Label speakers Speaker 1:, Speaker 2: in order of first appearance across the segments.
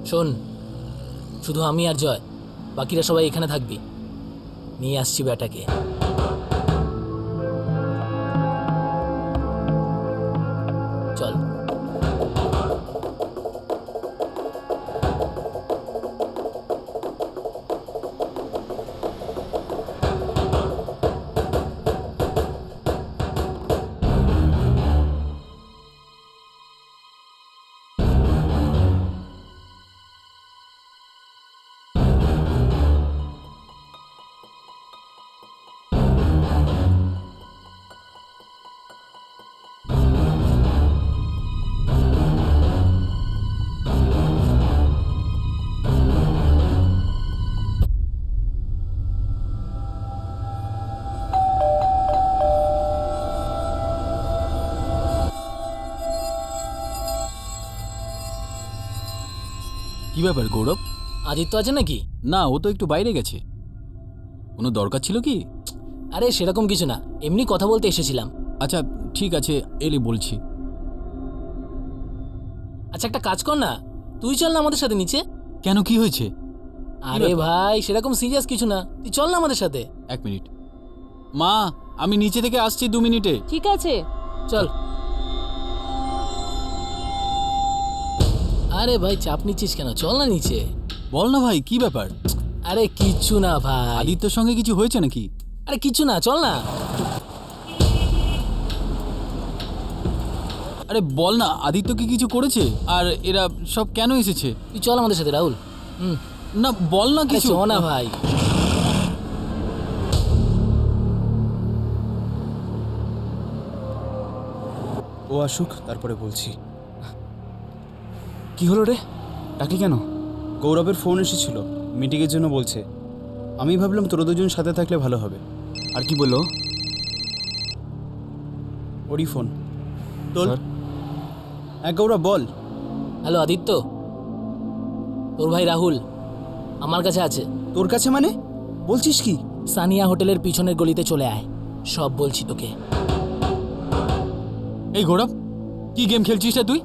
Speaker 1: শোন, শুধু আমি আর জয়, বাকিরা সবাই এখানে থাকবি। নিয়ে আসছি ব্যাটাকে। চল।
Speaker 2: কি ব্যাপার গৌরব?
Speaker 1: আদিত্য আছে নাকি?
Speaker 2: না, ও তো একটু বাইরে গেছে। কোনো দরকার ছিল কি?
Speaker 1: আরে সেরকম কিছু না, এমনি কথা বলতে এসেছিলাম।
Speaker 2: আচ্ছা ঠিক আছে, এলে বলছি।
Speaker 1: আচ্ছা একটা কাজ কর না, তুই চল না আমাদের সাথে নিচে।
Speaker 2: কেন, কি হয়েছে?
Speaker 1: আরে ভাই সেরকম সিরিয়াস কিছু না, তুই চল না আমাদের সাথে।
Speaker 2: 1 মিনিট। মা, আমি নিচে থেকে আসছি 2 মিনিটে।
Speaker 3: ঠিক আছে।
Speaker 1: চল। আরে ভাই চাপ নিচ্ছিস কেন, চল না নিচে।
Speaker 2: বল না ভাই, কি ব্যাপার?
Speaker 1: আরে কিচ্ছু না ভাই।
Speaker 2: আদিত্যর সঙ্গে কিছু হয়েছে নাকি?
Speaker 1: আরে কিচ্ছু না, চল না।
Speaker 2: আরে বল না, আদিত্য কি কিছু করেছে? আর এরা সব কেন এসেছে?
Speaker 1: তুই চল আমাদের সাথে রাহুল।
Speaker 2: না বল না
Speaker 1: আরে
Speaker 2: কিছু।
Speaker 1: চল না ভাই।
Speaker 4: ও আসুক, তারপরে বলছি।
Speaker 5: কি হলো রে?
Speaker 4: ডাকি কেন? গৌরবের ফোন এসেছিল, মিটিংয়ের জন্য বলছে। আমি ভাবলাম তোরা দুজন সাথে থাকলে ভালো হবে।
Speaker 5: আর কি বললো?
Speaker 4: ওরই ফোন। তোর
Speaker 5: স্যার?
Speaker 4: হ্যাঁ গৌরব বল।
Speaker 1: হ্যালো আদিত্য, তোর ভাই রাহুল আমার কাছে আছে।
Speaker 4: তোর কাছে মানে? বলছিস কি?
Speaker 1: সানিয়া হোটেলের পিছনের গলিতে চলে আয়, সব বলছি তোকে।
Speaker 2: এই গৌরব, কি গেম খেলছিস রে তুই?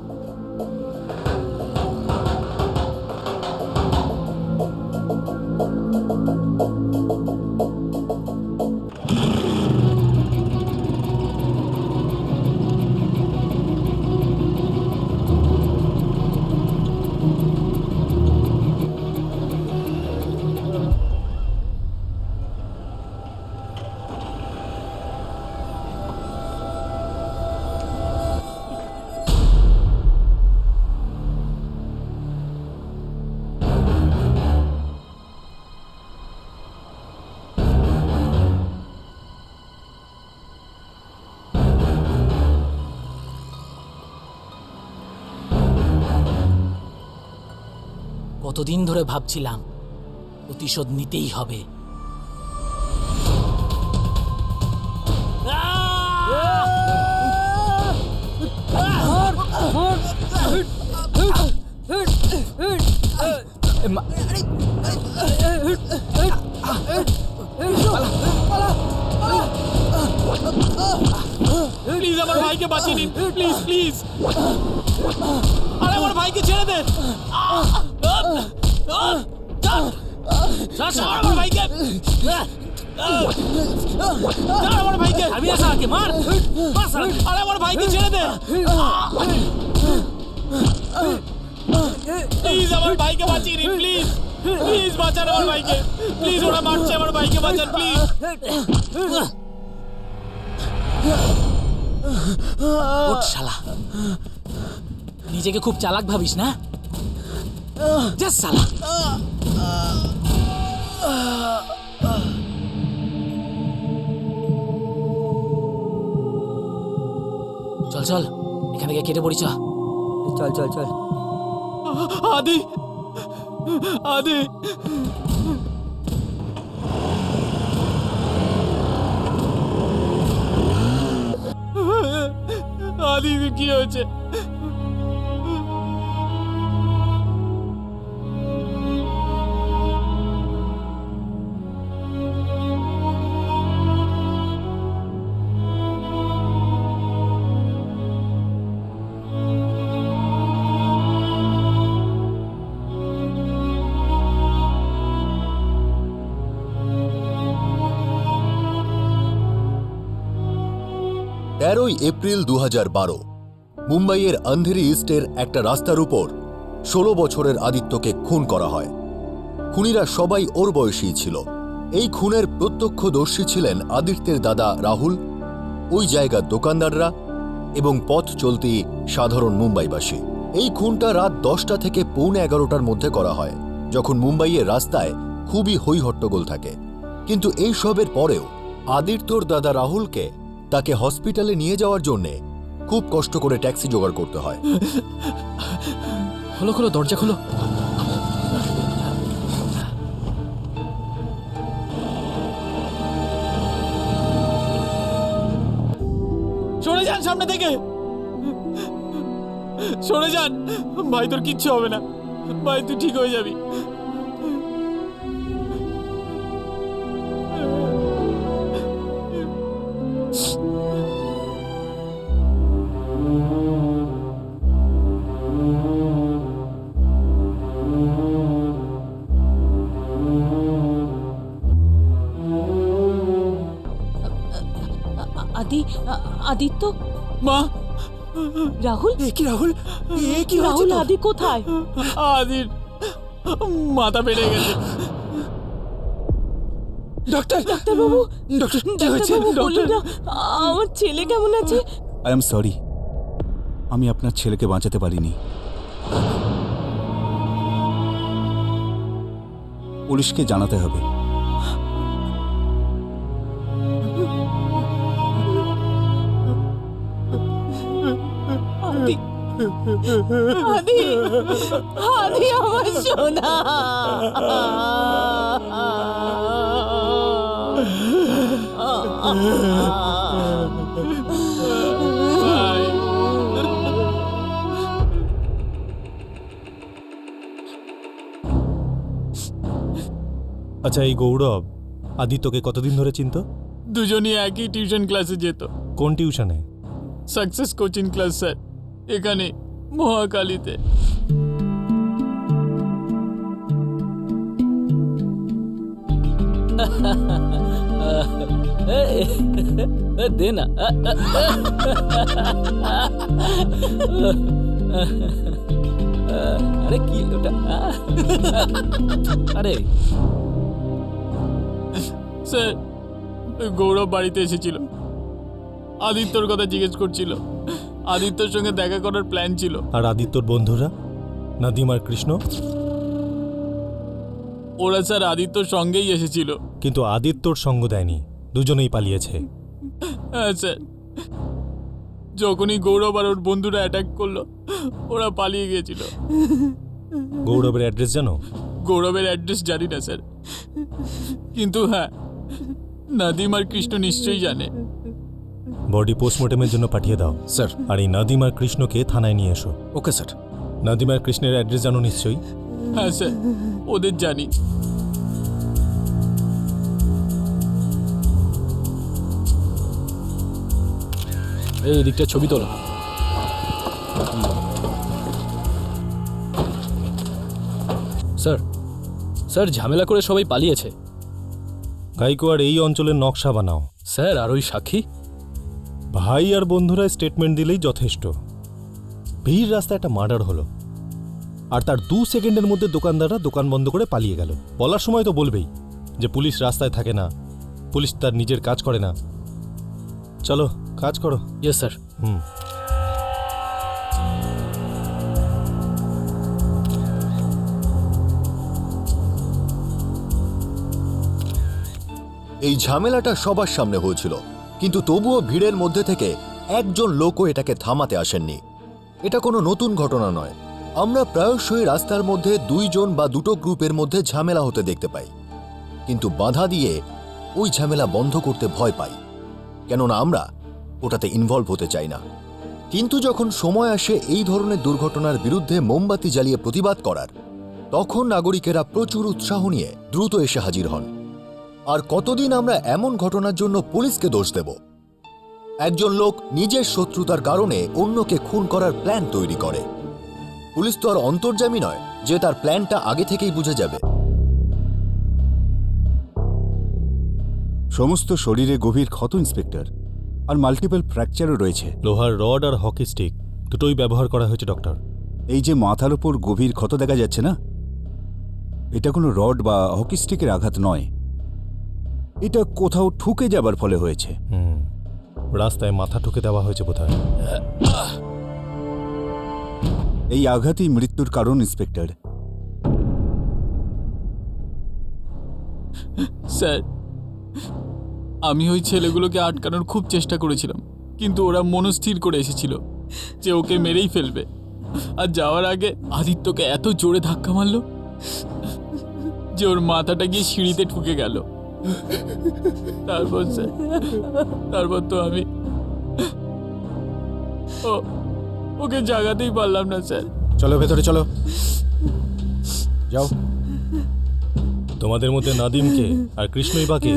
Speaker 1: কতদিন ধরে ভাবছিলাম প্রতিশোধ নিতেই হবে।
Speaker 2: প্লিজ আমার ভাইকে বাঁচিয়ে নিন, প্লিজ প্লিজ। আরে আমার ভাইকে ছেড়ে দে। ছাড় আমার ভাইকে। ছাড় আমার ভাইকে।
Speaker 1: আমি না সারাকে মার।
Speaker 2: আরে আমার ভাইকে ছেড়ে দে। প্লিজ আমার ভাইকে বাঁচিয়ে নিন, প্লিজ প্লিজ বাঁচান আমার ভাইকে। প্লিজ, ওরা মারছে আমার ভাইকে, বাঁচান প্লিজ।
Speaker 1: ওঠ শালা, নিজেকে খুব চালাক ভাবিস না? যা শালা। চল চল, এখান থেকে কেটে পড়ি।
Speaker 3: চল চল চল।
Speaker 2: আদি, আদি। আদি কি হয়েছে?
Speaker 3: 13ই এপ্রিল 2012 মুম্বাইয়ের আন্ধেরি ইস্টের একটা রাস্তার উপর 16 বছরের আদিত্যকে খুন করা হয়। খুনিরা সবাই ওর বয়সী ছিল। এই খুনের প্রত্যক্ষদর্শী ছিলেন আদিত্যের দাদা রাহুল, ওই জায়গার দোকানদাররা এবং পথ চলতি সাধারণ মুম্বাইবাসী। এই খুনটা রাত 10টা থেকে পৌনে 11টার মধ্যে করা হয়, যখন মুম্বাইয়ের রাস্তায় খুবই হইহট্টগোল থাকে। কিন্তু এই সবের পরেও আদিত্যর দাদা রাহুলকে তাকে হসপিটালে নিয়ে যাওয়ার জন্যে খুব কষ্ট করে ট্যাক্সি জোগাড় করতে হয়।
Speaker 1: খোলো খোলো, দরজা খোলো।
Speaker 2: সরে যান সামনে থেকে, সরে যান। ভাই তোর কিচ্ছু হবে না, ভাই তুই ঠিক হয়ে যাবি।
Speaker 5: আদিত্য,
Speaker 2: মা,
Speaker 5: রাহুল,
Speaker 2: কি রাহুল? কি
Speaker 5: রাহুল, আদি কোথায়?
Speaker 2: আদির মাথা বেড়ে গেছে। ডক্টর,
Speaker 5: ডাক্তারবাবু,
Speaker 2: ডক্টর কি হয়েছে?
Speaker 5: ডাক্তারবাবু বলুন না, আমার ছেলে কেমন আছে?
Speaker 6: আই এম সরি, আমি আপনার ছেলেকে বাঁচাতে পারিনি। পুলিশকে জানাতে হবে।
Speaker 5: আদি, আদি, আদি আমার সোনা।
Speaker 2: ভাই,
Speaker 7: আচ্ছা, এই গৌরব আদিত্যকে কতদিন ধরে চিনত?
Speaker 2: দুজনই একই টিউশন ক্লাসে যেত।
Speaker 7: কোন টিউশনে?
Speaker 2: সাকসেস কোচিং ক্লাস স্যার, এখানে মহাকালীতে।
Speaker 1: দে না। আরে কি ওটা? আরে
Speaker 2: স্যার, গৌরব বাড়িতে এসেছিল, আদিত্যর কথা জিজ্ঞেস করছিল। আদিত্যর সঙ্গে দেখা করার প্ল্যান ছিল।
Speaker 7: আর আদিত্যর বন্ধুরা নাদিম আর কৃষ্ণ?
Speaker 2: ওরা স্যার আদিত্যর সঙ্গেই এসেছিল।
Speaker 7: কিন্তু আদিত্যর সঙ্গ দেয়নি, দুজনেই পালিয়েছে।
Speaker 2: হ্যাঁ স্যার, যখনই গৌরব আর ওর বন্ধুরা অ্যাটাক করলো, ওরা পালিয়ে গিয়েছিল।
Speaker 7: গৌরবের অ্যাড্রেস জানো?
Speaker 2: গৌরবের অ্যাড্রেস জানি না স্যার, কিন্তু হ্যাঁ, নাদিম আর কৃষ্ণ নিশ্চয়ই জানে।
Speaker 7: বডি পোস্টমর্টমের জন্য পাঠিয়ে দাও
Speaker 4: স্যার।
Speaker 7: আর এই নাদিম আর কৃষ্ণকে থানায় নিয়ে এসো।
Speaker 4: Okay sir.
Speaker 7: নাদিম আর কৃষ্ণের অ্যাড্রেস জানো নিশ্চয়ই?
Speaker 2: হ্যাঁ স্যার, ওদের জানি।
Speaker 1: এই দিকটা ছবি তোলো। স্যার, স্যার ঝামেলা করে সবাই পালিয়েছে।
Speaker 7: গাইকোয়াড় এই অঞ্চলের নকশা বানাও।
Speaker 1: স্যার, আর ওই সাক্ষী?
Speaker 7: ভাই আর বন্ধুরা স্টেটমেন্ট দিলেই যথেষ্ট। ভিড় রাস্তায় একটা মার্ডার হলো, আর তার 2 সেকেন্ডের মধ্যে দোকানদাররা দোকান বন্ধ করে পালিয়ে গেল। বলার সময় তো বলবেই যে পুলিশ রাস্তায় থাকে না, পুলিশ তার নিজের কাজ করে না। চলো কাজ করো।
Speaker 1: Yes sir.
Speaker 3: এই ঝামেলাটা সবার সামনে হয়েছিল, কিন্তু তবুও ভিড়ের মধ্যে থেকে একজন লোকও এটাকে থামাতে আসেননি। এটা কোনো নতুন ঘটনা নয়। আমরা প্রায়শই রাস্তার মধ্যে 2 জন বা 2টো গ্রুপের মধ্যে ঝামেলা হতে দেখতে পাই, কিন্তু বাধা দিয়ে ওই ঝামেলা বন্ধ করতে ভয় পাই, কেননা আমরা ওটাতে ইনভলভ হতে চাই না। কিন্তু যখন সময় আসে এই ধরনের দুর্ঘটনার বিরুদ্ধে মোমবাতি জ্বালিয়ে প্রতিবাদ করার, তখন নাগরিকেরা প্রচুর উৎসাহ নিয়ে দ্রুত এসে হাজির হন। আর কতদিন আমরা এমন ঘটনার জন্য পুলিশকে দোষ দেব? একজন লোক নিজের শত্রুতার কারণে অন্যকে খুন করার প্ল্যান তৈরি করে। পুলিশ তো আর অন্তর্যামী নয় যে তার প্ল্যানটা আগে থেকেই বুঝে যাবে।
Speaker 6: সমস্ত শরীরে গভীর ক্ষত ইন্সপেক্টর, আর মাল্টিপল ফ্র্যাকচারও রয়েছে।
Speaker 7: লোহার রড আর হকি স্টিক দুটোই ব্যবহার করা হয়েছে ডক্টর।
Speaker 6: এই যে মাথার ওপর গভীর ক্ষত দেখা যাচ্ছে না, এটা কোনো রড বা হকি স্টিকের আঘাত নয়, এটা কোথাও ঠুকে যাবার ফলে হয়েছে।
Speaker 7: রাস্তায় মাথা ঠুকে দেওয়া হয়েছে বোধহয়।
Speaker 6: এই আঘাতই মৃত্যুর কারণ ইন্সপেক্টর।
Speaker 2: স্যার, আমি ওই ছেলেগুলোকে আটকানোর খুব চেষ্টা করেছিলাম, কিন্তু ওরা মনস্থির করে এসেছিল যে ওকে মেরেই ফেলবে। আর যাওয়ার আগে আদিত্যকে এত জোরে ধাক্কা মারলো যে ওর মাথাটা গিয়ে সিঁড়িতে ঠুকে গেল। তারপর স্যার, তারপর তো আমি ওকে জাগাতেই পারলাম না স্যার।
Speaker 4: চলো ভেতরে চলো, যাও।
Speaker 7: তোমাদের মধ্যে নাদিমকে আর কৃষ্ণই বাকি।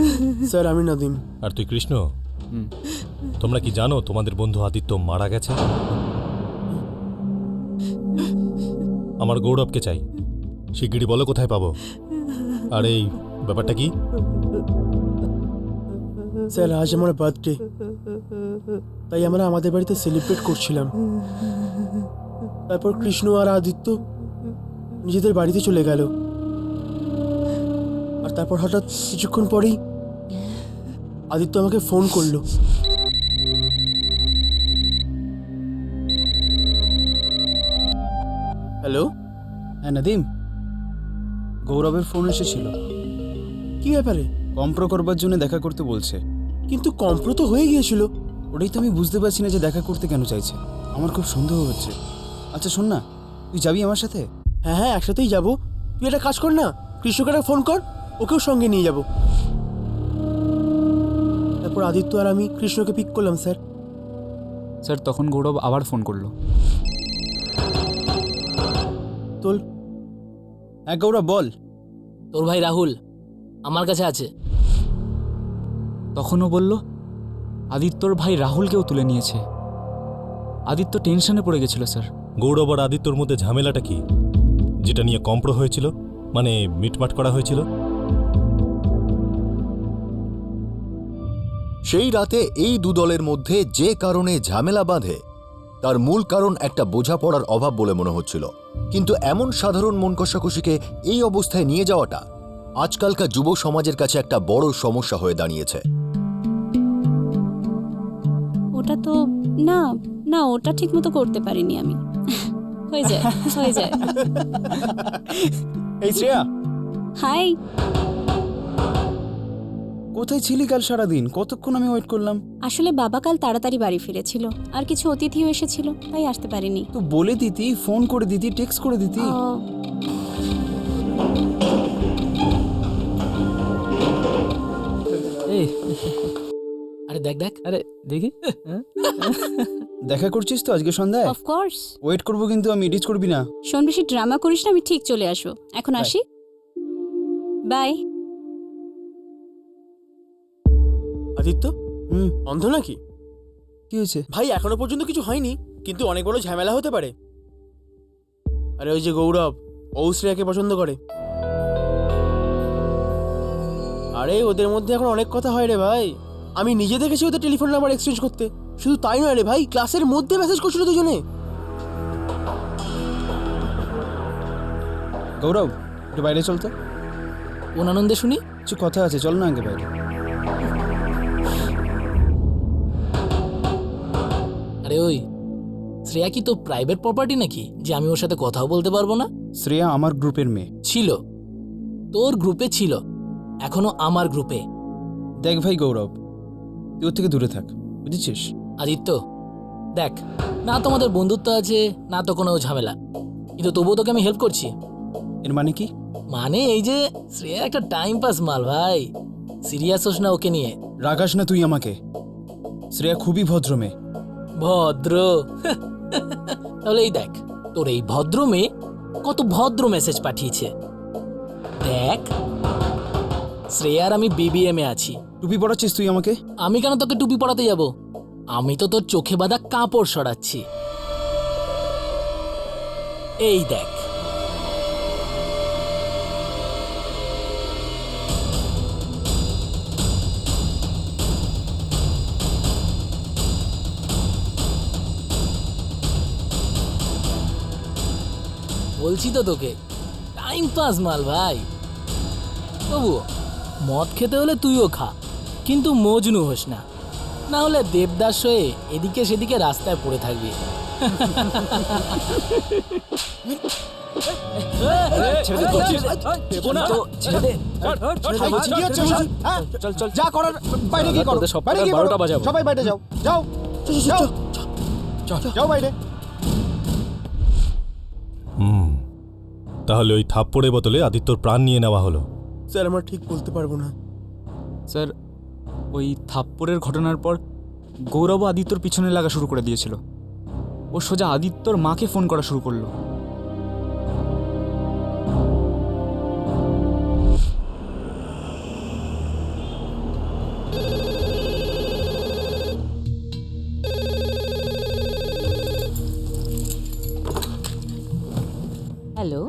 Speaker 8: স্যার আমি নাদিম।
Speaker 7: আর তুই কৃষ্ণ? তোমরা কি জানো তোমাদের বন্ধু আদিত্য মারা গেছে? আমার গৌরবকে চাই, শিগগিরই বলো কোথায় পাবো। আর এই ব্যাপারটা কি?
Speaker 8: স্যার আজ আমার বার্থডে, তাই আমরা আমাদের বাড়িতে সেলিব্রেট করছিলাম। তারপর কৃষ্ণ আর আদিত্য নিজেদের বাড়িতে চলে গেল। আর তারপর হঠাৎ কিছুক্ষণ পরেই আদিত্য আমাকে ফোন করলো। হ্যালো।
Speaker 4: হ্যাঁ নাদিম, গৌরবের ফোন এসেছিল।
Speaker 8: কি ব্যাপারে?
Speaker 4: কম্প্রো করবার জন্য দেখা করতে বলছে।
Speaker 8: কিন্তু কম্প্রো তো হয়ে গিয়েছিল।
Speaker 4: ওটাই তো আমি বুঝতে পারছি না যে দেখা করতে কেন চাইছে। আমার খুব সন্দেহ হচ্ছে। আচ্ছা শোন না, তুই যাবি আমার সাথে?
Speaker 8: হ্যাঁ হ্যাঁ, একসাথেই যাবো। তুই একটা কাজ কর না, কৃষ্ণকে একটা ফোন কর, ওকেও সঙ্গে নিয়ে যাব। তারপর আদিত্য আর আমি কৃষ্ণকে পিক করলাম স্যার।
Speaker 2: স্যার তখন গৌরব আবার ফোন করলো।
Speaker 8: তোল।
Speaker 4: হ্যাঁ গৌরব বল।
Speaker 1: তোর ভাই রাহুল আমার কাছে আছে।
Speaker 2: তখনও বলল আদিত্যর ভাই রাহুলকেও তুলে নিয়েছে। আদিত্য টেনশনে পড়ে গেছিল স্যার।
Speaker 7: গৌরব আর আদিত্যর মধ্যে ঝামেলাটা কি, যেটা নিয়ে কম্প্রো হয়েছিল, মানে মিটমাট করা হয়েছিল?
Speaker 3: সেই রাতে এই দু দলের মধ্যে যে কারণে ঝামেলা বাঁধে তার মূল কারণ একটা বোঝাপড়ার অভাব বলে মনে হচ্ছিল। কিন্তু এমন সাধারণ মন কষাকষিকে এই অবস্থায় নিয়ে যাওয়াটা আজকালকার যুব সমাজের কাছে একটা বড় সমস্যা হয়ে দাঁড়িয়েছে।
Speaker 9: ওটা তো না না, ওটা ঠিক মতো করতে পারিনি আমি। হয়ে যায় হয়ে যায়।
Speaker 4: এই শ্রেয়া,
Speaker 9: হাই।
Speaker 4: কোথায় ছিলি কাল সারাদিন? কতক্ষণ আমি ওয়েট করলাম।
Speaker 9: আসলে বাবা কাল তাড়াতাড়ি বাড়ি ফিরেছিল, আর কিছু অতিথিও এসেছিল, তাই আসতে পারিনি।
Speaker 4: তো বলে দিতি, ফোন করে দিতি, টেক্সট করে দিতি।
Speaker 1: এই আরে দেখ দেখ, আরে দেখি।
Speaker 4: দেখা করছিস তো আজকে সন্ধ্যায়?
Speaker 9: Of course.
Speaker 4: ওয়েট করবো কিন্তু আমি, ডিচ করবি না।
Speaker 9: শোন, বেশি ড্রামা করিস না, আমি ঠিক চলে আসবো। এখন আসি, বাই।
Speaker 8: আদিত্য অন্ধ নাকি?
Speaker 4: কি হয়েছে
Speaker 8: ভাই? এখনো পর্যন্ত কিছু হয়নি, কিন্তু অনেক বড় ঝামেলা হতে পারে। আরে ওই যে গৌরব, ও শ্রেয়াকে পছন্দ করে। আরে ওদের মধ্যে এখন অনেক কথা হয় রে ভাই। আমি নিজে দেখেছি ওদের টেলিফোন নাম্বার এক্সচেঞ্জ করতে। শুধু তাই নয় রে ভাই, ক্লাসের মধ্যে মেসেজ করছিল দুজনে।
Speaker 4: গৌরব, একটু বাইরে চল তো।
Speaker 1: কোন আনন্দে শুনি?
Speaker 4: কিছু কথা আছে, চল না আগে বাইরে।
Speaker 1: আরে ওই শ্রেয়া কি তো প্রাইভেট প্রপার্টি নাকি যে আমি ওর সাথে কথাও বলতে পারবো না?
Speaker 4: শ্রেয়া আমার গ্রুপের মেয়ে।
Speaker 1: ছিল, তোর গ্রুপে ছিল, এখনো আমার গ্রুপে।
Speaker 4: দেখ ভাই গৌরব, তুই ওর থেকে দূরে থাক, বুঝেছিস?
Speaker 1: আদিত্য দেখ, না তোমাদের বন্ধুত্ব আছে না তো কোনো ঝামেলা, কিন্তু তবুও তোকে আমি হেল্প করছি।
Speaker 4: এর মানে কি?
Speaker 1: মানে এই যে শ্রেয়া একটা টাইম পাস মাল ভাই, সিরিয়াস হোস না ওকে নিয়ে।
Speaker 4: রাগাস না তুই আমাকে। শ্রেয়া খুবই ভদ্র মেয়ে।
Speaker 1: ভদ্র? তাহলে এই দেখ, তোর এই ভদ্র মেয়ে কত ভদ্র মেসেজ পাঠিয়েছে দেখ। শ্রেয়ার আমি বিবিএম এ আছি।
Speaker 4: টুপি পরাচ্ছিস তুই আমাকে?
Speaker 1: আমি কেন তোকে টুপি পরাতে যাব? আমি তো তোর চোখে বাঁধা কাপড় সরাচ্ছি। এই দেখ। বলছি তো তোকে, টাইম পাস মাল ভাই। তবুও মদ খেতে হলে তুইও খা, কিন্তু মজনু হোস না, না হলে দেবদাস হয়ে এদিকে সেদিকে রাস্তায় পড়ে থাকবি।
Speaker 4: যা করার বাইরে গিয়ে করো, বাইরে গিয়ে করো, সবাই বাইরে যাও, যাও যাও যাও বাইরে।
Speaker 7: তাহলে ওই থাপ্পড়ের বদলে আদিত্যর প্রাণ নিয়ে নেওয়া হলো।
Speaker 8: স্যার আমরা ঠিক বলতে পারবো না।
Speaker 4: স্যার, ওই থাপ্পড়ের ঘটনার পর গৌরব আদিত্যর পিছনে লাগা শুরু করে দিয়েছিল। ও সোজা আদিত্যর মাকে ফোন করা শুরু করলো।
Speaker 5: হ্যালো,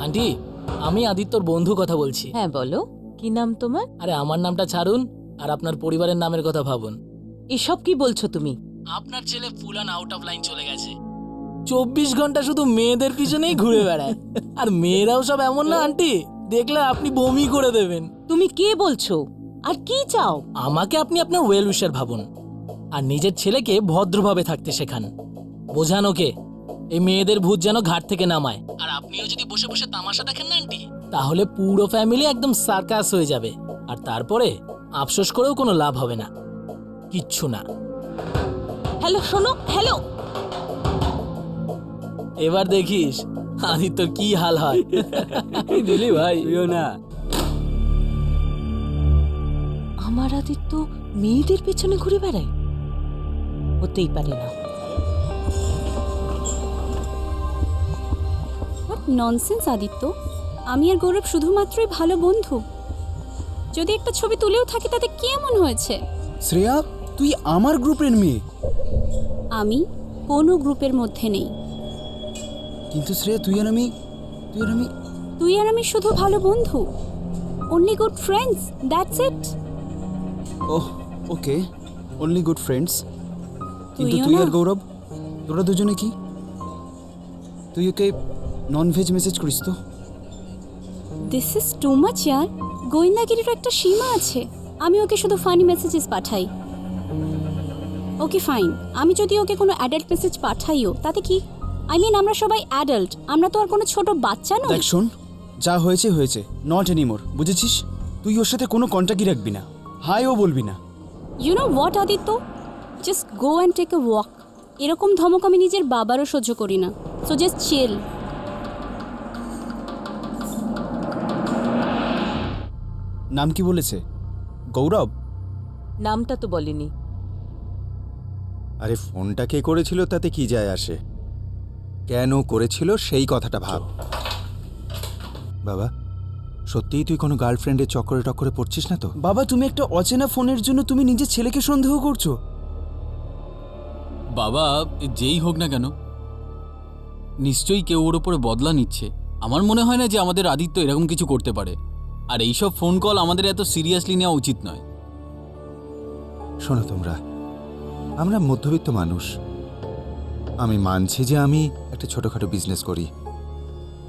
Speaker 1: আন্টি, আমি আদিত্যর বন্ধু কথা বলছি।
Speaker 5: হ্যাঁ বলো, কি নাম তোমার?
Speaker 1: আরে আমার নামটা ছাড়ুন, আর আপনার পরিবারের নামের কথা ভাবুন।
Speaker 5: এসব কি বলছো তুমি?
Speaker 1: আপনার ছেলে full and out of line চলে গেছে। 24 ঘন্টা শুধু মেয়েদের পিছনেই ঘুরে বেড়ায়। আর মেয়েরাও সব এমন না আন্টি, দেখলে আপনি বমি করে দেবেন।
Speaker 5: তুমি কে বলছো আর কি চাও?
Speaker 1: আমাকে আপনি আপনার ওয়েল উইশার ভাবুন, আর নিজের ছেলেকে ভদ্রভাবে থাকতে শেখান। বোঝান ওকে, এই মেয়েদের ভূত যেন ঘাট থেকে নামায়। আর আপনিও যদি বসে বসে তামাশা দেখেন না আন্টি, তাহলে পুরো ফ্যামিলি একদম সার্কাস হয়ে যাবে। আর তারপরে আফসোস করেও কোনো লাভ হবে না, কিচ্ছু না।
Speaker 5: হ্যালো শোনো, হ্যালো।
Speaker 1: এবার দেখিস আদিত্যর কি হাল হয়। দিলি ভাই
Speaker 4: না,
Speaker 5: আমার আদিত্য মেয়েদের পেছনে ঘুরে বেড়ায়? হতেই পারে না।
Speaker 9: হোয়াট ননসেন্স আদিত্য, আমি আর গৌরব শুধুমাত্রই ভালো বন্ধু। যদি একটা ছবি তুলেও থাকি তাতে কি এমন হয়েছে?
Speaker 4: শ্রেয়া, তুই আমার গ্রুপের মেয়ে।
Speaker 9: আমি কোনো গ্রুপের মধ্যে নেই।
Speaker 4: কিন্তু শ্রেয়া, তুই আর আমি
Speaker 9: তুই আর আমি শুধু ভালো বন্ধু, only good friends, that's it.
Speaker 4: Oh okay, only good friends. কিন্তু
Speaker 9: তুইও
Speaker 4: তুই
Speaker 9: না?
Speaker 4: আর গৌরব, তোরা দুজনে কি? তুই ওকে ননভেজ মেসেজ করিস তো?
Speaker 9: দিস ইজ টু মাচ ইয়ার। গোয়েন্দাগিরির একটা সীমা আছে। আমি ওকে শুধু ফানি মেসেজেস পাঠাই। ওকে ফাইন, আমি যদি ওকে কোনো অ্যাডাল্ট মেসেজ পাঠাইও তাতে কি? আই মিন আমরা সবাই অ্যাডাল্ট, আমরা তো আর কোনো ছোট বাচ্চা নই।
Speaker 4: দেখ শোন, যা হয়েছে হয়েছে, নট এনিমোর, বুঝেছিস? তুই ওর সাথে কোনো কন্ট্যাক্টই রাখবি না, হাইও বলবি না।
Speaker 9: You know what Aditya, just go and take a walk. এরকম ধমক আমি নিজের বাবারও সহ্য করি না, সো জাস্ট চিল।
Speaker 4: নাম কি বলেছে? গৌরব?
Speaker 5: নামটা তো বলেনি।
Speaker 3: আরে ফোনটা কে করেছিল তাতে কি যায় আসে, কেন করেছিল সেই কথাটা ভাব। বাবা, সত্যিই তুই কোনো গার্লফ্রেন্ডের চক্করে টক্করে পড়ছিস না তো?
Speaker 4: বাবা, তুমি একটা অচেনা ফোনের জন্য তুমি নিজের ছেলেকে সন্দেহ করছো?
Speaker 2: বাবা, যেই হোক না কেন, নিশ্চয়ই কেউ ওর ওপরে বদলা নিচ্ছে। আমার মনে হয় না যে আমাদের আদিত্য এরকম কিছু করতে পারে। আর এইসব ফোন কল আমাদের এত সিরিয়াসলি নেওয়া উচিত নয়।
Speaker 3: শোনো তোমরা, আমরা মধ্যবিত্ত মানুষ। আমি মানছি যে আমি একটা ছোটোখাটো বিজনেস করি,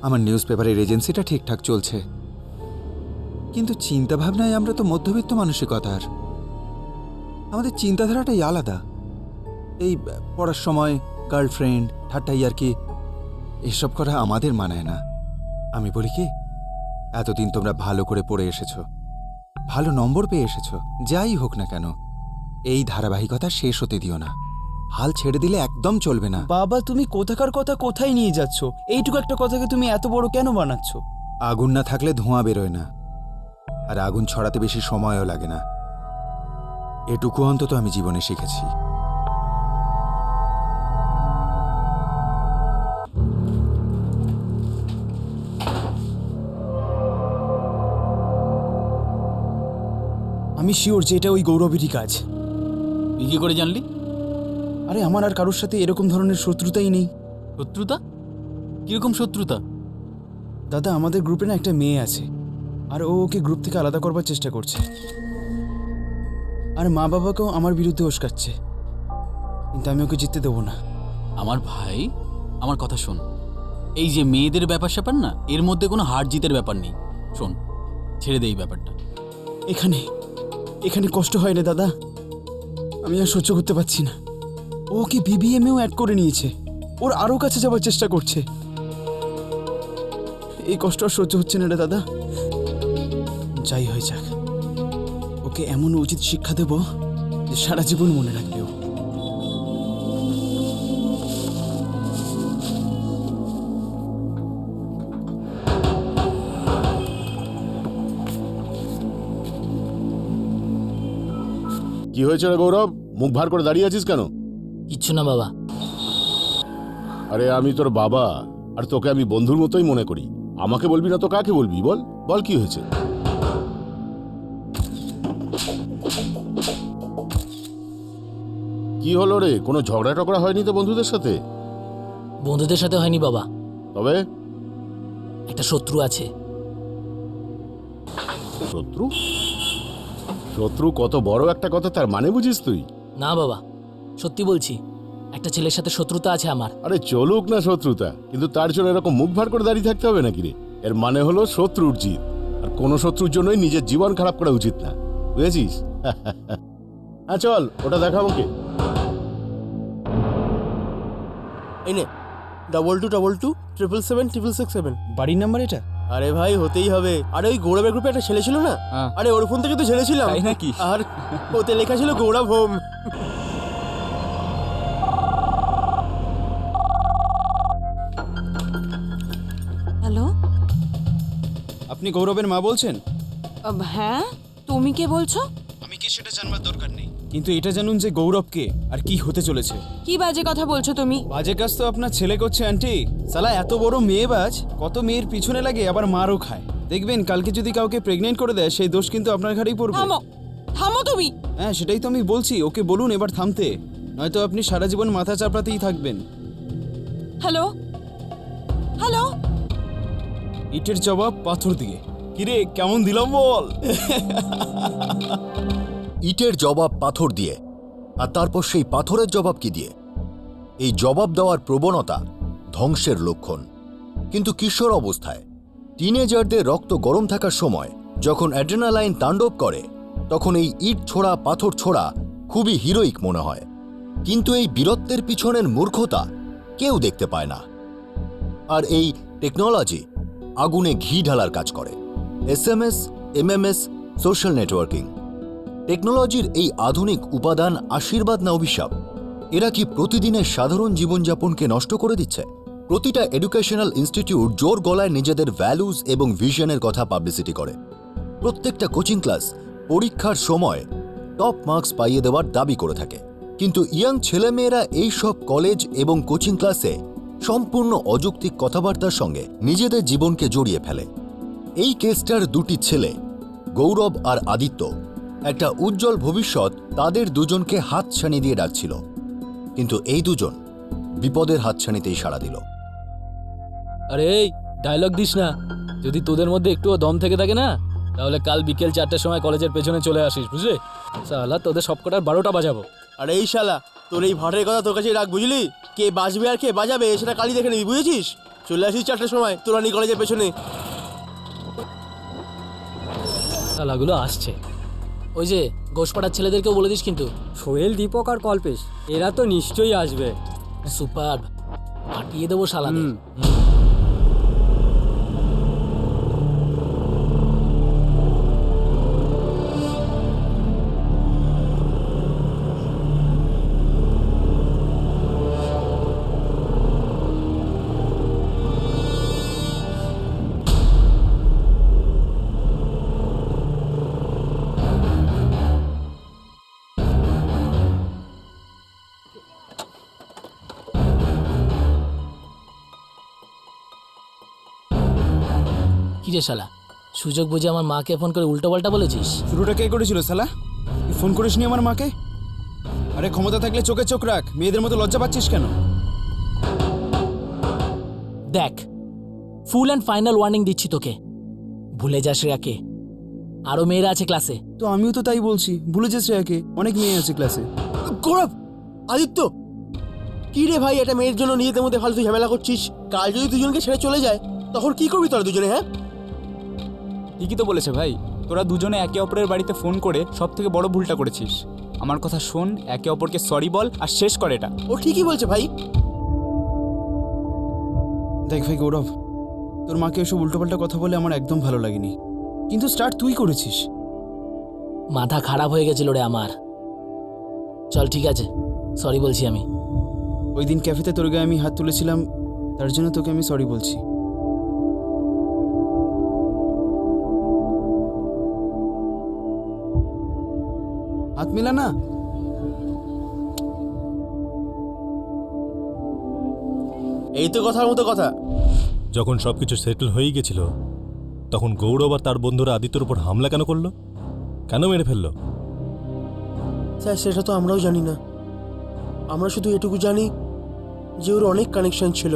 Speaker 3: আমার নিউজ পেপারের এজেন্সিটা ঠিকঠাক চলছে, কিন্তু চিন্তাভাবনায় আমরা তো মধ্যবিত্ত মানসিকতার। আমাদের চিন্তাধারাটাই আলাদা। এই পড়ার সময় গার্লফ্রেন্ড, ঠাট্টা ইয়ার্কি এসব করা আমাদের মানায় না। আমি বলি কি, এতদিন তোমরা ভালো করে পড়ে এসেছো, ভালো নম্বর পেয়ে এসেছো, যাই হোক না কেন এই ধারাবাহিকতা শেষ হতে দিও না। হাল ছেড়ে দিলে একদম চলবে না।
Speaker 4: বাবা, তুমি কোথাকার কথা কোথায় নিয়ে যাচ্ছ? এইটুকু একটা কথাকে তুমি এত বড় কেন বানাচ্ছ?
Speaker 3: আগুন না থাকলে ধোঁয়া বেরোয় না, আর আগুন ছড়াতে বেশি সময়ও লাগে না। এটুকু অন্তত আমি জীবনে শিখেছি।
Speaker 4: আমি শিওর যে এটা ওই গৌরবেরই কাজ।
Speaker 2: তুই কি করে জানলি?
Speaker 4: আরে আমার আর কারোর সাথে এরকম ধরনের শত্রুতাই নেই।
Speaker 2: শত্রুতা? কিরকম শত্রুতা?
Speaker 4: দাদা, আমাদের গ্রুপে না একটা মেয়ে আছে, আর ও ওকে গ্রুপ থেকে আলাদা করবার চেষ্টা করছে, আর মা বাবাকেও আমার বিরুদ্ধে উস্কাচ্ছে, কিন্তু আমি ওকে জিততে দেবো না।
Speaker 2: আমার ভাই, আমার কথা শোন, এই যে মেয়েদের ব্যাপার স্যাপার না, এর মধ্যে কোনো হার জিতের ব্যাপার নেই। শোন, ছেড়ে দে এই ব্যাপারটা।
Speaker 4: এখানে এখানে কষ্ট হয় রে দাদা, আমি আর সহ্য করতে পারছি না। ও কি বিবিএমেও অ্যাড করে নিয়েছে, ওর আরও কাছে যাওয়ার চেষ্টা করছে। এই কষ্ট আর সহ্য হচ্ছে না রে দাদা। যাই হয়ে যাক, ওকে এমন উচিত শিক্ষা দেব যে সারা জীবন মনে রাখবে ও।
Speaker 10: কি হয়েছে রে গৌরব, মুখ ভার করে দাঁড়িয়ে আছিস কেন?
Speaker 1: কিচ্ছু না বাবা।
Speaker 10: আরে আমি তোর বাবা, আর তোকে আমি বন্ধুর মতোই মনে করি। আমাকে বলবি না তো কাকে বলবি? বল বল কি হয়েছে? কি হলো রে? কোনো ঝগড়া টগড়া হয়নি তো বন্ধুদের সাথে?
Speaker 1: বন্ধুদের সাথে হয়নি বাবা,
Speaker 10: তবে
Speaker 1: একটা শত্রু আছে।
Speaker 10: শত্রু? শত্রু কত বড় একটা কথা, তার মানে বুঝিস তুই?
Speaker 1: না বাবা, সত্যি বলছি, একটা ছেলের সাথে শত্রুতা আছে আমার।
Speaker 10: আরে চলুক না শত্রুতা, কিন্তু তার জন্য এরকম মুখ ভার করে দাঁড়িয়ে থাকতে হবে নাকি রে? এর মানে হলো শত্রুর জিত, আর কোনো শত্রুর জন্যই নিজের জীবন খারাপ করা উচিত না, বুঝেছিস? হ্যাঁ চল, ওটা দেখা আমাকে।
Speaker 8: এই নে 22227777
Speaker 4: বাড়ির নাম্বার এটা?
Speaker 8: আরে ভাই হতেই হবে। আরে ওই গৌরবের গ্রুপে একটা ছেলে ছিল না?
Speaker 4: হ্যাঁ।
Speaker 8: আরে ওর ফোন থেকে তো ছেড়েছিলাম।
Speaker 4: তাই নাকি?
Speaker 8: আর ওতে লেখা ছিল গৌরব হোম।
Speaker 5: হ্যালো,
Speaker 4: আপনি গৌরবের মা বলছেন?
Speaker 5: হ্যাঁ, তুমি কে বলছো?
Speaker 4: আমি কি সেটা জানবার দরকার নেই, কিন্তু এটা জানুন যে গৌরব কে আর কি হতে চলেছে।
Speaker 5: কি বাজে কথা বলছো তুমি?
Speaker 4: বাজে কাজ তো আপনার ছেলে করছে আন্টি। সালা এত বড় মেয়েবাজ, কত মেয়ের পিছনে লাগে, আবার মারও খায়। দেখবেন কালকে যদি কাউকে প্রেগনেন্ট করে দেয়, সেই দোষ কিন্তু আপনার ঘাড়েই পড়বে।
Speaker 5: থামো, থামো তুমি।
Speaker 4: হ্যাঁ সেটাই তো আমি বলছি, ওকে বলুন এবার থামতে, নয়তো আপনি সারা জীবন মাথা চাপড়াতেই থাকবেন।
Speaker 5: Hello, hello.
Speaker 4: ইটের জবাব পাথর দিয়ে। কিরে কেমন দিলাম বল?
Speaker 3: ইটের জবাব পাথর দিয়ে, আর তারপর সেই পাথরের জবাব কি দিয়ে? এই জবাব দেওয়ার প্রবণতা ধ্বংসের লক্ষণ। কিন্তু কিশোর অবস্থায় টিনেজারদের রক্ত গরম থাকার সময় যখন অ্যাড্রেনালাইন তাণ্ডব করে, তখন এই ইট ছোড়া পাথর ছোড়া খুবই হিরোইক মনে হয়। কিন্তু এই বীরত্বের পিছনের মূর্খতা কেউ দেখতে পায় না। আর এই টেকনোলজি আগুনে ঘি ঢালার কাজ করে। SMS, MMS, সোশ্যাল নেটওয়ার্কিং, টেকনোলজির এই আধুনিক উপাদান আশীর্বাদ না অভিশাপ? এরা কি প্রতিদিনের সাধারণ জীবনযাপনকে নষ্ট করে দিচ্ছে? প্রতিটা এডুকেশনাল ইনস্টিটিউট জোর গলায় নিজেদের ভ্যালুজ এবং ভিশনের কথা পাবলিসিটি করে। প্রত্যেকটা কোচিং ক্লাস পরীক্ষার সময় টপ মার্কস পাইয়ে দেওয়ার দাবি করে থাকে। কিন্তু ইয়াং ছেলেমেয়েরা এই সব কলেজ এবং কোচিং ক্লাসে সম্পূর্ণ অযৌক্তিক কথাবার্তার সঙ্গে নিজেদের জীবনকে জড়িয়ে ফেলে। এই কেসটার দুটি ছেলে, গৌরব আর আদিত্য, একটা উজ্জ্বল ভবিষ্যৎ তাদের দুজনকে হাতছানি দিয়ে ডাকছিল। কিন্তু এই দুজন বিপদের হাতছানিতেই সাড়া দিল।
Speaker 1: আরে এই ডায়লগ দিস না, যদি তোদের মধ্যে একটুও দম থেকে থাকে না, তাহলে কাল বিকেল 4টার সময় কলেজের পেছনে চলে আসিস, বুঝলি? সালা তোদের সবকটার 12টা বাজাবো।
Speaker 8: আরে এই শালা, তোর এই ভাটের কথা তোর কাছে রাখ, বুঝলি? কে বাজবে আর কে বাজাবে সেটা কালই দেখে নিবি, বুঝেছিস? চলে আসিস 4টার সময় তোরানি কলেজের পেছনে।
Speaker 1: শালাগুলো আসছে। ওই যে ঘোষপাড়ার ছেলেদেরকেও বলে দিস কিন্তু।
Speaker 11: সোহেল, দীপক আর কল্পেশ এরা তো নিশ্চয়ই আসবে।
Speaker 1: সুপার, পাঠিয়ে দেবো শালাদের। কিরে শালা, সুযোগ বুঝে আমার মাকে ফোন করে উল্টো পাল্টা বলেছিস?
Speaker 4: শুরুটা কে করেছিল শালা? তুই ফোন করিসনি আমার মাকে? আরে ক্ষমতা থাকলে চোখে চোখ রাখ, মেয়েদের মতো লজ্জা পাচ্ছিস কেন?
Speaker 1: দেখ, ফুল অ্যান্ড ফাইনাল ওয়ার্নিং দিচ্ছি তোকে, ভুলে যাস রেয়াকে। আরো মেয়েরা আছে ক্লাসে।
Speaker 4: তো আমিও তো তাই বলছি, ভুলে যাস রেয়াকে, অনেক মেয়ে আছে ক্লাসে।
Speaker 8: গৌরব, আদিত্য, কি রে ভাই, এটা মেয়ের জন্য নিজেদের মধ্যে ফালতু ঝামেলা করছিস? কাল যদি দুজনকে ছেড়ে চলে যায় তখন কি করবি তোরা দুজনে? হ্যাঁ,
Speaker 4: ঠিকই তো বলেছে ভাই, তোরা দুজনে একে অপরের বাড়িতে ফোন করে সব থেকে বড় ভুলটা করেছিস। আমার কথা শোন, একে অপরকে সরি বল আর শেষ কর এটা।
Speaker 8: ও ঠিকই বলছে ভাই।
Speaker 12: দেখ ভাই গৌরব, তোর মাকে এসব উল্টোপাল্টা কথা বলে আমার একদম ভালো লাগেনি, কিন্তু স্টার্ট তুই করেছিস।
Speaker 1: মাথা খারাপ হয়ে গেছিল রে আমার। চল ঠিক আছে, সরি বলছি আমি।
Speaker 12: ওই দিন ক্যাফেতে তোর গায়ে আমি হাত তুলেছিলাম, তার জন্য তোকে আমি সরি বলছি। হাত মেলা না।
Speaker 8: এই তো কথার মতো কথা।
Speaker 7: যখন সবকিছু সেটেল হয়ে গেছিল তখন গৌরব আর তার বন্ধুরা আদিত্যর উপর হামলা কেন করলো? কেন মেরে ফেললো?
Speaker 8: স্যার সেটা তো আমরাও জানি না। আমরা শুধু এটুকু জানি যে ওর অনেক কানেকশন ছিল।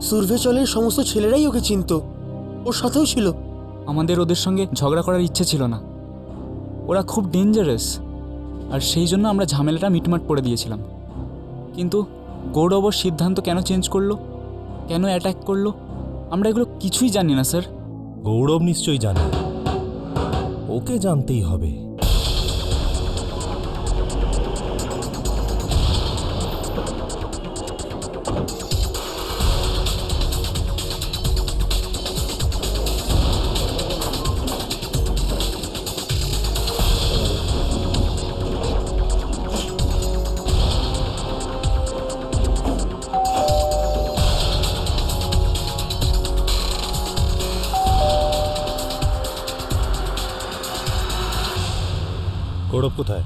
Speaker 8: সুরভেচলের সমস্ত ছেলেরাই ওকে চিনত, ওর সাথেও ছিল।
Speaker 4: আমাদের ওদের সঙ্গে ঝগড়া করার ইচ্ছে ছিল না, ওরা খুব ডেঞ্জারাস, আর সেই জন্য আমরা ঝামেলাটা মিটমাট করে দিয়েছিলাম। কিন্তু গৌরব ওর সিদ্ধান্ত কেন চেঞ্জ করলো, কেন অ্যাটাক করলো, আমরা এগুলো কিছুই জানি না স্যার।
Speaker 7: গৌরব নিশ্চয়ই জানে, ওকে জানতেই হবে। গৌরব কোথায়?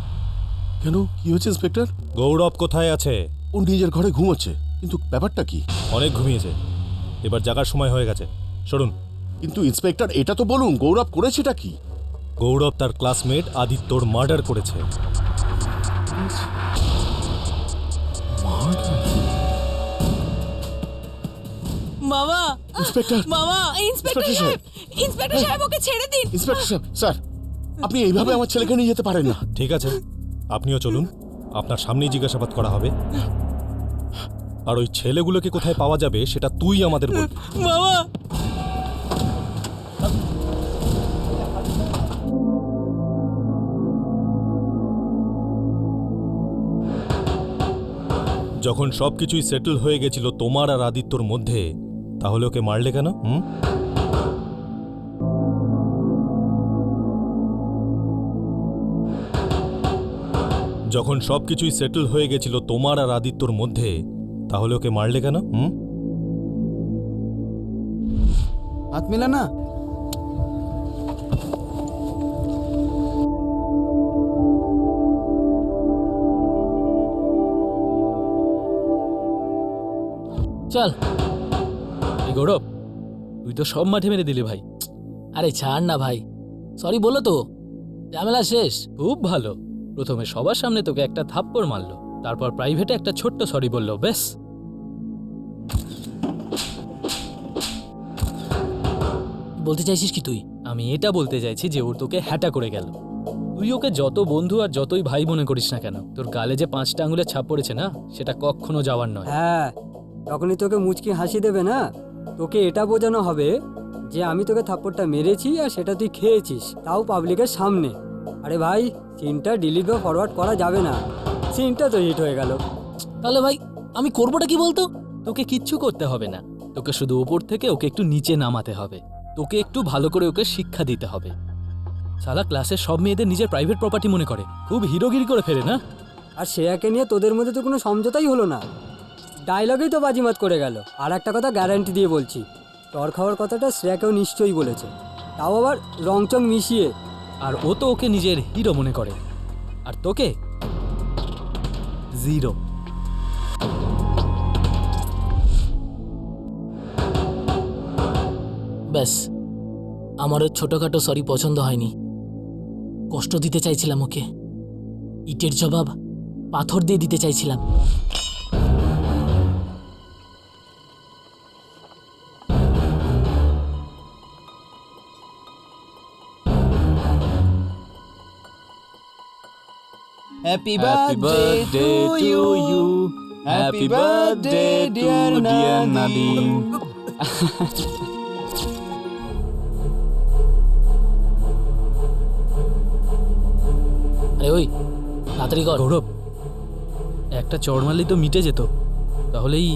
Speaker 10: কেন, কি হয়েছে ইন্সপেক্টর?
Speaker 7: গৌরব কোথায় আছে?
Speaker 10: ও নিজের ঘরে ঘুমোচ্ছে, কিন্তু ব্যাপারটা কি?
Speaker 7: অনেক ঘুমিয়েছে, এবার জাগার সময় হয়ে গেছে। সরুন।
Speaker 10: কিন্তু ইন্সপেক্টর এটা তো বলুন, গৌরব করেছেটা কি?
Speaker 7: গৌরব তার ক্লাসমেট আদিত্যর মার্ডার করেছে।
Speaker 1: মামা,
Speaker 10: ইন্সপেক্টর,
Speaker 1: মামা,
Speaker 10: ইন্সপেক্টর সাহেব,
Speaker 9: ইন্সপেক্টর সাহেব ওকে ছেড়ে দিন।
Speaker 10: ইন্সপেক্টর সাহেব, স্যার আপনি এইভাবে আমার ছেলেকে নিয়ে যেতে পারেন না।
Speaker 7: ঠিক আছে, আপনিও চলুন, আপনার সামনেই জিজ্ঞাসাবাদ করা হবে। আর ওই ছেলেগুলোকে কোথায় পাওয়া যাবে সেটা তুই আমাদের বলবি।
Speaker 1: মামা,
Speaker 7: যখন সবকিছুই সেটেল হয়ে গেছিল তোমার আর আদিত্যর মধ্যে, তাহলে ওকে মারলে কেন? যখন সবকিছুই সেটেল হয়ে গেছিল তোমার আর আদিত্যর মধ্যে, তাহলে ওকে মারলে কেন?
Speaker 12: হাত মেলা না।
Speaker 1: চল। এই গৌরব, তুই তো সব মাঠে মেরে দিলি ভাই। আরে ছাড় না ভাই, সরি বলো তো, ঝামেলা শেষ। খুব ভালো, প্রথমে সবার সামনে তোকে একটা থাপ্পড় মারলো, তারপর প্রাইভেটে একটা ছোট্ট সরি বললো, বেশ। বলতে চাইছিস কি তুই? আমি এটা বলতে চাইছি যে ওর তোকে হ্যাটা করে গেল। তুই ওকে যত বন্ধু আর যতই ভাই মনে করিস না কেন, তোর গালে যে 5টা আঙুলের ছাপ পড়েছে না, সেটা কখনো যাওয়ার নয়।
Speaker 11: হ্যাঁ, তখনই তোকে মুচকি হাসি দেবে না, তোকে এটা বোঝানো হবে যে আমি তোকে থাপ্পড়টা মেরেছি আর সেটা তুই খেয়েছিস, তাও পাবলিকের সামনে। আরে ভাই, সিনটা ডিলিট বা ফরওয়ার্ড করা যাবে না, সিনটা তো হিট হয়ে গেল।
Speaker 1: তাহলে ভাই আমি করবোটা কি বলতো? তোকে কিচ্ছু করতে হবে না, তোকে শুধু উপর থেকে ওকে একটু নিচে নামাতে হবে, তোকে একটু ভালো করে ওকে শিক্ষা দিতে হবে। শালা ক্লাসের সব মেয়েদের নিজের প্রাইভেট প্রপার্টি মনে করে, খুব হিরোগিরি করে ফেলে না।
Speaker 11: আর শ্রেয়াকে নিয়ে তোদের মধ্যে তো কোনো সমঝোতাই হলো না, ডায়লগেই তো বাজিমাত করে গেল। আর একটা কথা গ্যারান্টি দিয়ে বলছি, টর খাওয়ার কথাটা শ্রেয়াকেও নিশ্চয়ই বলেছে, তাও আবার রংচং মিশিয়ে।
Speaker 1: আর ও তো ওকে নিজের হিরো মনে করে, আর তোকে জিরো। ব্যাস, আমারও ছোটখাটো সরি পছন্দ হয়নি। কষ্ট দিতে চাইছিলাম ওকে, ইটের জবাব পাথর দিয়ে দিতে চাইছিলাম।
Speaker 12: Happy birthday to you,
Speaker 4: happy birthday dear Nadim.
Speaker 1: আরে ওই তাড়াতাড়ি কর।
Speaker 2: গৌরব, একটা চড় মারলেই তো মিটে যেত, তাহলে এই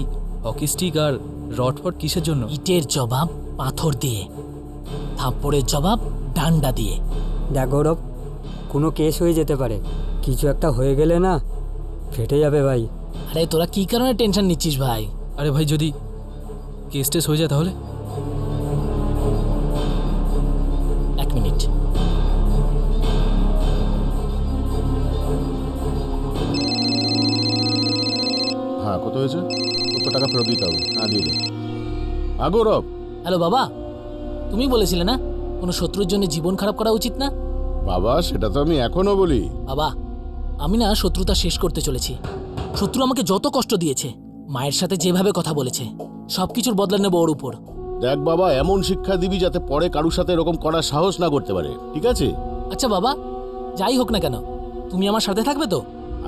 Speaker 2: হকি স্টিক আর রডফট কিসের জন্য?
Speaker 1: ইটের জবাব পাথর দিয়ে, থাপ্পড়ের জবাব ডান্ডা দিয়ে।
Speaker 11: দেখ গৌরব, কোনো কেস হয়ে যেতে পারে, কিছু একটা হয়ে গেলে না ফেটে যাবে ভাই।
Speaker 1: আরে তোরা কি কারণে টেনশন নিচ্ছিস ভাই?
Speaker 2: আরে ভাই, যদি কেস টেস হয়ে যায় তাহলে?
Speaker 1: এক মিনিট।
Speaker 10: হ্যাঁ, কত হয়েছে? কত টাকা ফেরত দিতে হবে? হ্যাঁ, দিয়ে দে। গৌরব।
Speaker 1: হ্যালো বাবা, তুমি বলেছিলে না কোনো শত্রুর জন্য জীবন খারাপ করা উচিত না?
Speaker 10: বাবা, সেটা তো আমি এখনো বলি।
Speaker 1: বাবা, আমি না শত্রুতা শেষ করতে চলেছি। শত্রু আমাকে যত কষ্ট দিয়েছে, মায়ের সাথে যেভাবে কথা বলেছে, সবকিছুর বদলা নেবো ওর উপর।
Speaker 10: দেখ বাবা, এমন শিক্ষা দিবি যাতে পরে কারুর সাথে এরকম করার সাহস না করতে পারে, ঠিক আছে?
Speaker 1: আচ্ছা বাবা, যাই হোক না কেন, তুমি আমার সাথে থাকবে তো?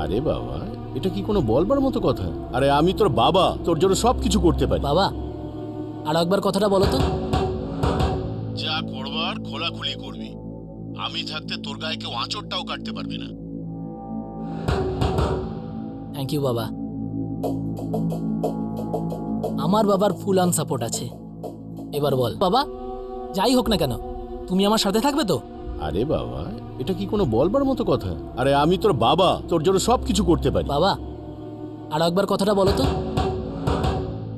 Speaker 10: আরে বাবা, এটা কি কোনো বলবার মতো কথা? আরে আমি তোর বাবা, তোর জন্য সব কিছু করতে পারি।
Speaker 1: বাবা, আর একবার কথাটা বলো তো।
Speaker 10: যা করবার খোলাখুলি করবি। আমি থাকতে তোর গায়ে কেউ আঁচড়টাও কাটতে পারবে না।
Speaker 1: থ্যাংক ইউ বাবা। আমার বাবার ফুল অন সাপোর্ট আছে। এবার বল বাবা, যাই হোক না কেন, তুমি আমার সাথে থাকবে তো?
Speaker 10: আরে বাবা, এটা কি কোনো বলবার মতো কথা? আরে আমি তোর বাবা, তোর জন্য সব কিছু করতে পারি।
Speaker 1: বাবা, আর একবার কথাটা বলো তো।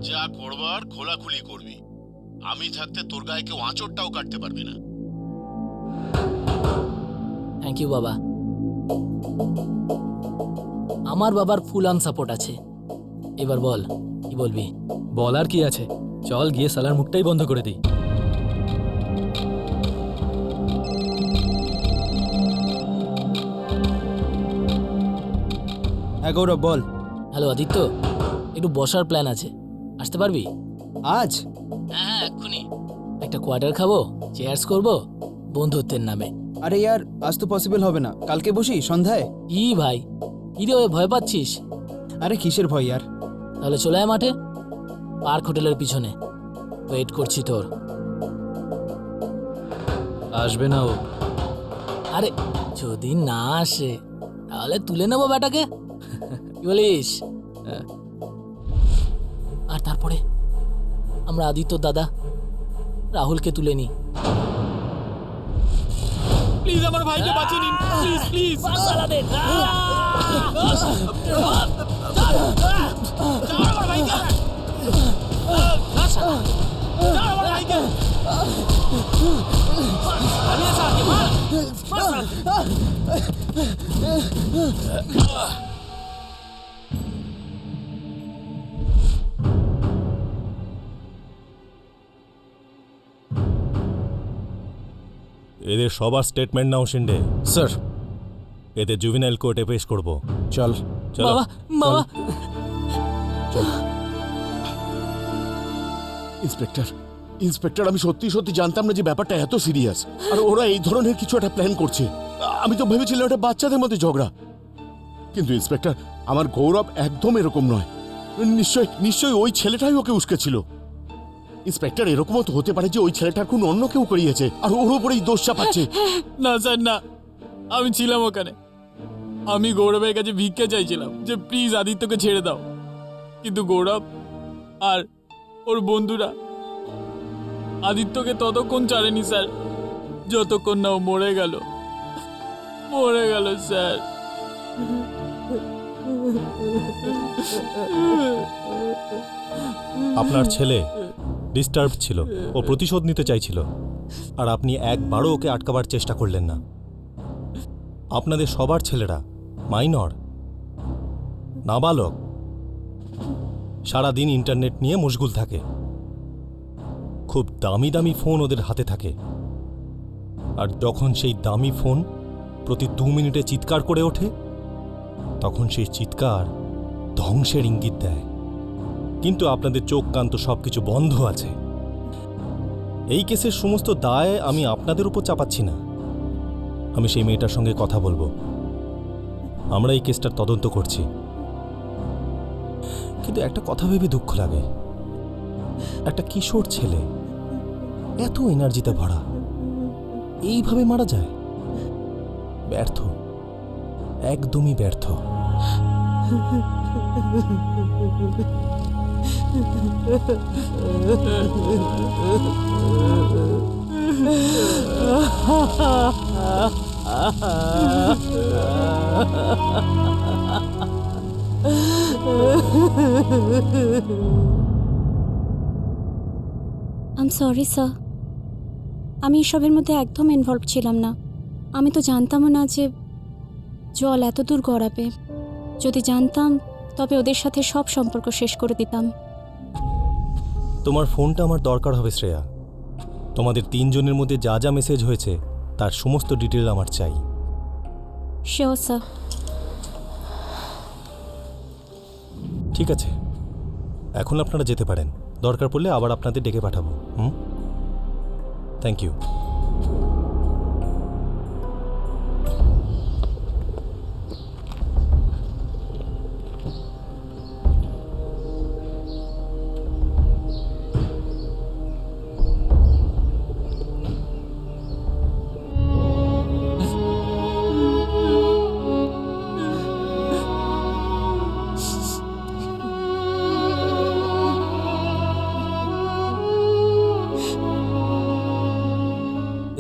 Speaker 10: যা করবার খোলাখুলি করবি। আমি থাকতে তোর গায়ে কেউ আঁচড়টাও কাটতে পারবে না।
Speaker 1: থ্যাংক ইউ বাবা। আমার বাবার ফুল অন সাপোর্ট আছে। এবার বল, কি বলবি?
Speaker 2: বলার কি আছে, চল গিয়ে সালার মুখটাই বন্ধ করে দিই।
Speaker 12: হ্যাঁ গৌরব, বল।
Speaker 1: হ্যালো আদিত্য, একটু বসার প্ল্যান আছে, আসতে পারবি?
Speaker 12: আজ?
Speaker 1: হ্যাঁ, এক্ষুনি। একটা কোয়ার্টার খাবো, চেয়ার্স করবো বন্ধুত্বের নামে।
Speaker 12: আরে ইয়ার, আজ তো পসিবল হবে না, কালকে বসি সন্ধ্যায়।
Speaker 1: কি ভাই, কি রে ভয় পাচ্ছিস?
Speaker 12: আরে কিসের ভয় ইয়ার?
Speaker 1: তাহলে চলে আয় মাঠে, পার্ক হোটেলের পিছনে। ওয়েট করছি তোর।
Speaker 2: আসবে না ও?
Speaker 1: আরে যদি না আসে তাহলে তুলে নেবো ব্যাটাকে, কি বলিস? আর তারপরে আমরা আদিত্য দাদা রাহুলকে তুলে নিই।
Speaker 2: প্লিজ আমার ভাইকে বাঁচিয়ে নিন, প্লিজ প্লিজ।
Speaker 7: এদের সবার স্টেটমেন্ট নাও শিন্ডে।
Speaker 12: স্যার।
Speaker 7: এদের জুভেনাইল কোর্টে পেশ করব।
Speaker 12: চল।
Speaker 7: চলো।
Speaker 1: বাবা, বাবা।
Speaker 10: ইন্সপেক্টর, ইন্সপেক্টর, আমি সত্যি সত্যি জানতাম না যে ব্যাপারটা এত সিরিয়াস। আর ওরা এই ধরনের কিছু একটা প্ল্যান করছে। আমি তো ভেবেছিলাম এটা বাচ্চাদের মধ্যে ঝগড়া। কিন্তু ইন্সপেক্টর, আমার গৌরব একদম এরকম নয়। নিশ্চয়ই ওই ছেলেটাই ওকে উস্কেছিল। ইন্সপেক্টর, এরকমও তো হতে পারে যে ওই ছেলেটার খুন অন্য কেউ করিয়েছে আর ওর উপরেই দোষ চাপাচ্ছে।
Speaker 2: না স্যার, না, আমি ছিলাম ওখানে। আমি গৌরবের কাছে ভিক্ষা চাইছিলাম যে প্লিজ আদিত্যকে ছেড়ে দাও, কিন্তু গৌরব আর ওর বন্ধুরা আদিত্যকে ততক্ষণ ছাড়েনি স্যার যতক্ষণ না ও মরে গেল। মরে গেল স্যার।
Speaker 7: আপনার ছেলে ডিস্টার্ব ছিল, ও প্রতিশোধ নিতে চাইছিল, আর আপনি একবারও ওকে আটকাবার চেষ্টা করলেন না। আপনাদের সবার ছেলেরা মাইনর, নাবালক, সারাদিন ইন্টারনেট নিয়ে মশগুল থাকে। খুব দামি দামি ফোন ওদের হাতে থাকে, আর যখন সেই দামি ফোন প্রতি 2 মিনিটে চিৎকার করে ওঠে, তখন সেই চিৎকার ধ্বংসের ইঙ্গিত দেয়। কিন্তু আপনাদের চোখ কান তো সবকিছু বন্ধ আছে। এই কেসের সমস্ত দায় আমি আপনাদের উপর চাপাচ্ছি না। আমি সেই মেয়েটার সঙ্গে কথা বলবো। আমরা এই কেসটার তদন্ত করছি। কিন্তু একটা কথা ভেবে দুঃখ লাগে, একটা কিশোর ছেলে এত এনার্জিতে ভরা এইভাবে মারা যায়। ব্যর্থ, একদমই ব্যর্থ।
Speaker 9: আম সরি স্যার, আমি এসবের মধ্যে একদম ইনভলভ ছিলাম না। আমি তো জানতামও না যে জল এত দূর গড়াবে। যদি জানতাম তবে ওদের সাথে সব সম্পর্ক শেষ করে দিতাম।
Speaker 7: তোমার ফোনটা আমার দরকার হবে শ্রেয়া। তোমাদের 3 জনের মধ্যে যা যা মেসেজ হয়েছে তার সমস্ত ডিটেল আমার চাই।
Speaker 9: Sure sir.
Speaker 7: ঠিক আছে, এখন আপনারা যেতে পারেন। দরকার পড়লে আবার আপনাদের ডেকে পাঠাবো। Thank you.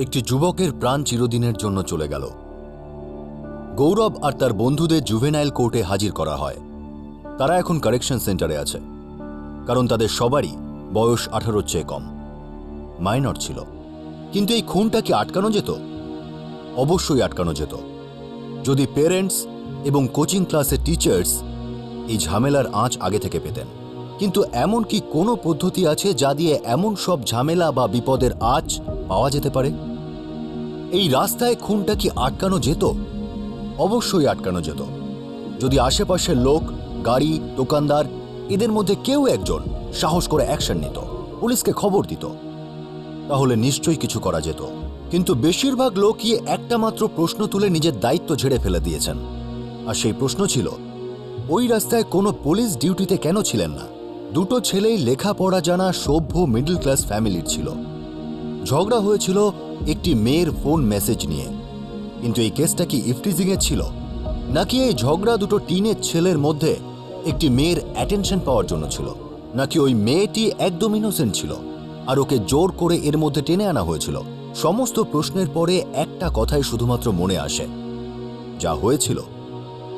Speaker 3: একটি যুবকের প্রাণ চিরদিনের জন্য চলে গেল। গৌরব আর তার বন্ধুদের জুভেনাইল কোর্টে হাজির করা হয়। তারা এখন কারেকশন সেন্টারে আছে, কারণ তাদের সবারই বয়স 18-র চেয়ে কম, মাইনর ছিল। কিন্তু এই খুনটা কি আটকানো যেত? অবশ্যই আটকানো যেত, যদি পেরেন্টস এবং কোচিং ক্লাসের টিচার্স এই ঝামেলার আঁচ আগে থেকে পেতেন। কিন্তু এমন কি কোনো পদ্ধতি আছে যা দিয়ে এমন সব ঝামেলা বা বিপদের আঁচ পাওয়া যেতে পারে? এই রাস্তায় খুনটা কি আটকানো যেত? অবশ্যই আটকানো যেত, যদি আশেপাশের লোক, গাড়ি, দোকানদার এদের মধ্যে কেউ একজন সাহস করে অ্যাকশন নিত, পুলিশকে খবর দিত, তাহলে নিশ্চয়ই কিছু করা যেত। কিন্তু বেশিরভাগ লোকই একটা মাত্র প্রশ্ন তুলে নিজের দায়িত্ব ঝেড়ে ফেলে দিয়েছেন। আর সেই প্রশ্ন ছিল, ওই রাস্তায় কোনো পুলিশ ডিউটিতে কেন ছিলেন না? দুটো ছেলেই লেখাপড়া জানা সভ্য মিডল ক্লাস ফ্যামিলির ছিল। ঝগড়া হয়েছিল একটি মেয়ের ফোন মেসেজ নিয়ে। কিন্তু এই কেসটা কি ইফটিজিংয়ের ছিল, নাকি এই ঝগড়া দুটো টিনের ছেলের মধ্যে একটি মেয়ের অ্যাটেনশন পাওয়ার জন্য ছিল, নাকি ওই মেয়েটি একদম ইনোসেন্ট ছিল আর ওকে জোর করে এর মধ্যে টেনে আনা হয়েছিল? সমস্ত প্রশ্নের পরে একটা কথাই শুধুমাত্র মনে আসে, যা হয়েছিল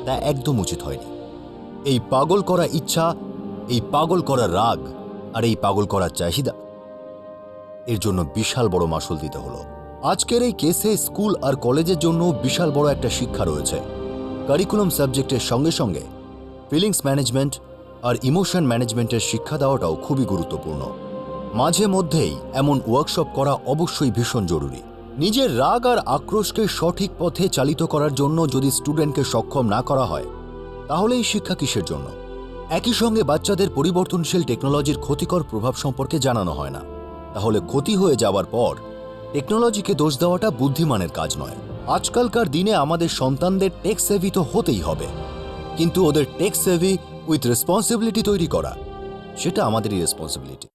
Speaker 3: তা একদম উচিত হয়নি। এই পাগল করা ইচ্ছা, এই পাগল করা রাগ আর এই পাগল করার চাহিদা, এর জন্য বিশাল বড় মাসুল দিতে হলো। আজকের এই কেসে স্কুল আর কলেজের জন্য বিশাল বড় একটা শিক্ষা রয়েছে। কারিকুলাম সাবজেক্টের সঙ্গে সঙ্গে ফিলিংস ম্যানেজমেন্ট আর ইমোশন ম্যানেজমেন্টের শিক্ষা দেওয়াটাও খুবই গুরুত্বপূর্ণ। মাঝে মধ্যেই এমন ওয়ার্কশপ করা অবশ্যই ভীষণ জরুরি। নিজের রাগ আর আক্রোশকে সঠিক পথে চালিত করার জন্য যদি স্টুডেন্টকে সক্ষম না করা হয়, তাহলে এই শিক্ষা কিসের জন্য? একই সঙ্গে বাচ্চাদের পরিবর্তনশীল টেকনোলজির ক্ষতিকর প্রভাব সম্পর্কে জানানো হয় না। তাহলে ক্ষতি হয়ে যাওয়ার পর টেকনোলজিকে দোষ দেওয়াটা বুদ্ধিমানের কাজ নয়। আজকালকার দিনে আমাদের সন্তানদের টেক সেভি তো হতেই হবে, কিন্তু ওদের টেক সেভি উইথ রেসপন্সিবিলিটি তৈরি করা, সেটা আমাদেরই রেসপন্সিবিলিটি।